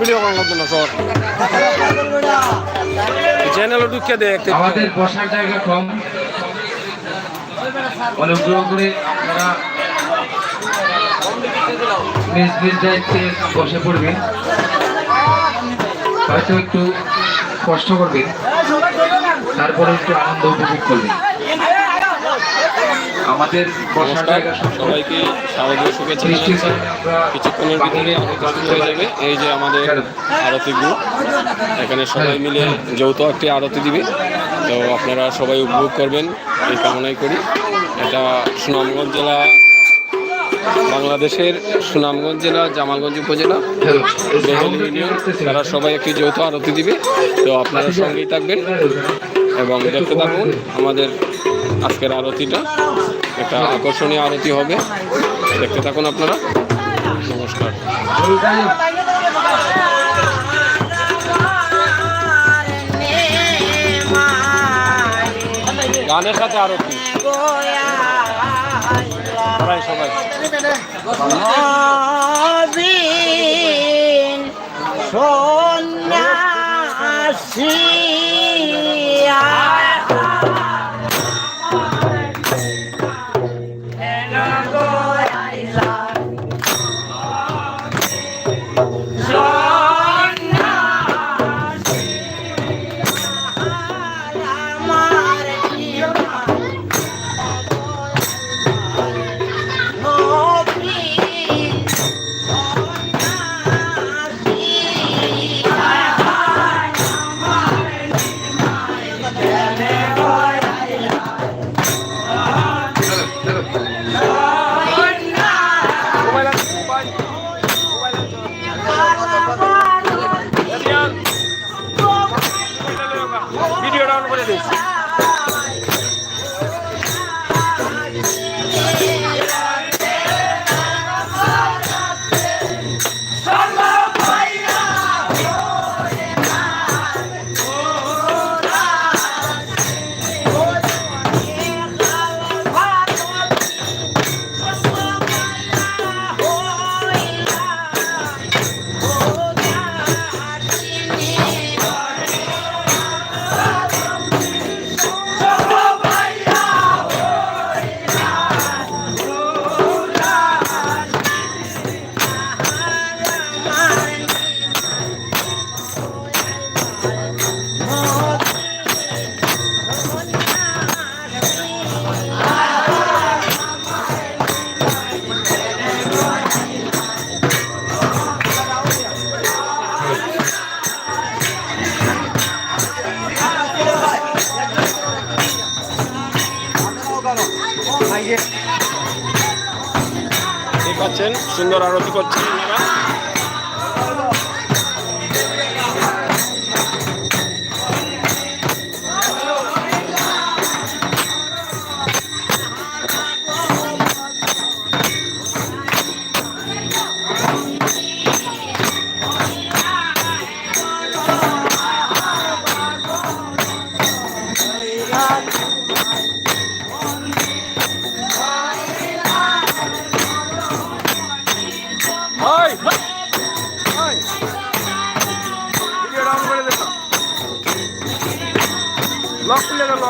Video করতে না সর চ্যানেলে ঢুকে দেখতে আমাদের বসার জায়গা কম, অনুগ্রহ করে আপনারা নিজ নিজ দায়িত্বে বসে পড়বেন, হয়তো একটু কষ্ট করবেন, তারপরে একটু আনন্দ উপভোগ করবেন। আমাদের বসার জায়গা সবাইকে শারদীয় শুভেচ্ছা জানাচ্ছি। কিছুক্ষণের ভিতরে আরতি হয়ে যাবে। এই যে আমাদের আরতি গ্রুপ, এখানে সবাই মিলে যৌথ একটি আরতি দিবে, তো আপনারা সবাই উপভোগ করবেন এই কামনাই করি। এটা সুনামগঞ্জ জেলা, বাংলাদেশের সুনামগঞ্জ জেলা জামালগঞ্জ উপজেলা বেহেলি ইউনিয়ন, তারা সবাই একটি যৌথ আরতি দিবে, তো আপনারা সঙ্গেই থাকবেন এবং দেখতে থাকুন আমাদের আজকের আরতিটা। একটা আকর্ষণীয় আরতি হবে, দেখতে থাকুন আপনারা। নমস্কার। গানের সাথে আরতি সবাই সন্ন্যাসী পাচ্ছেন সুন্দর আরতি করছেন আপনারা। লক খুলে গেল।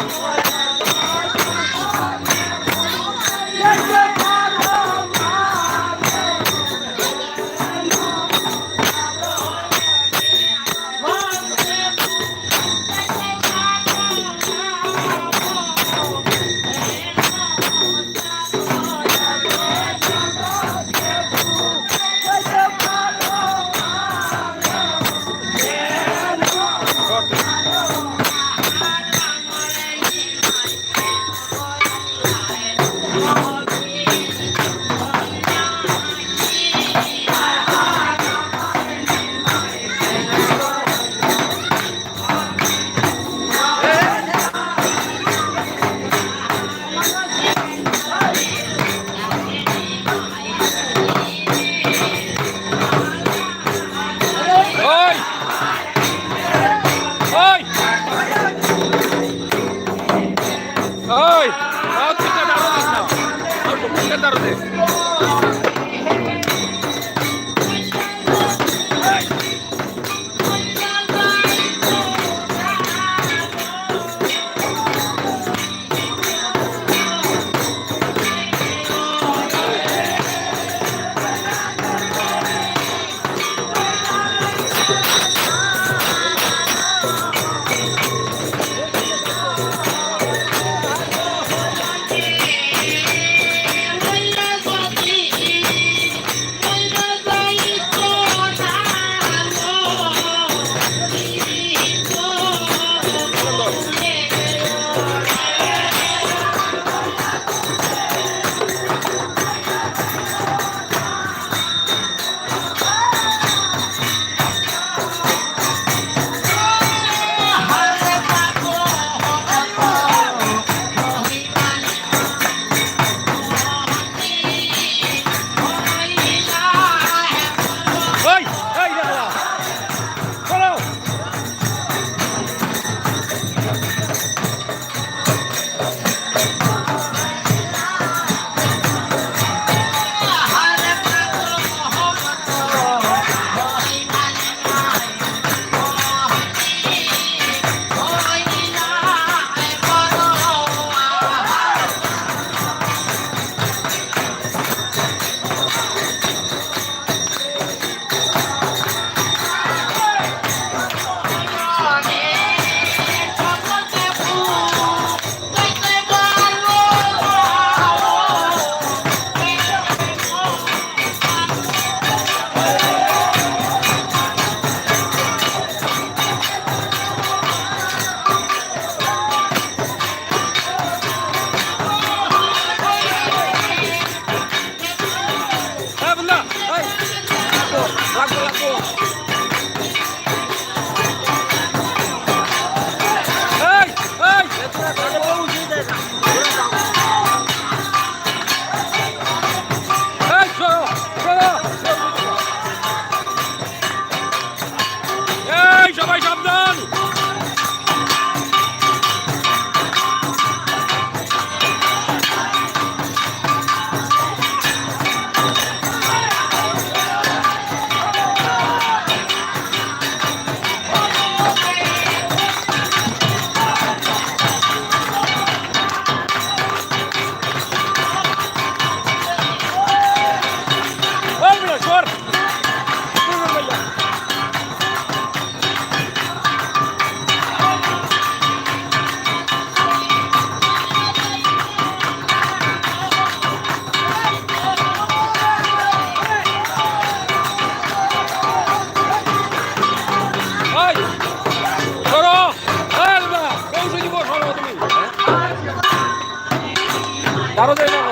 আরো যাই না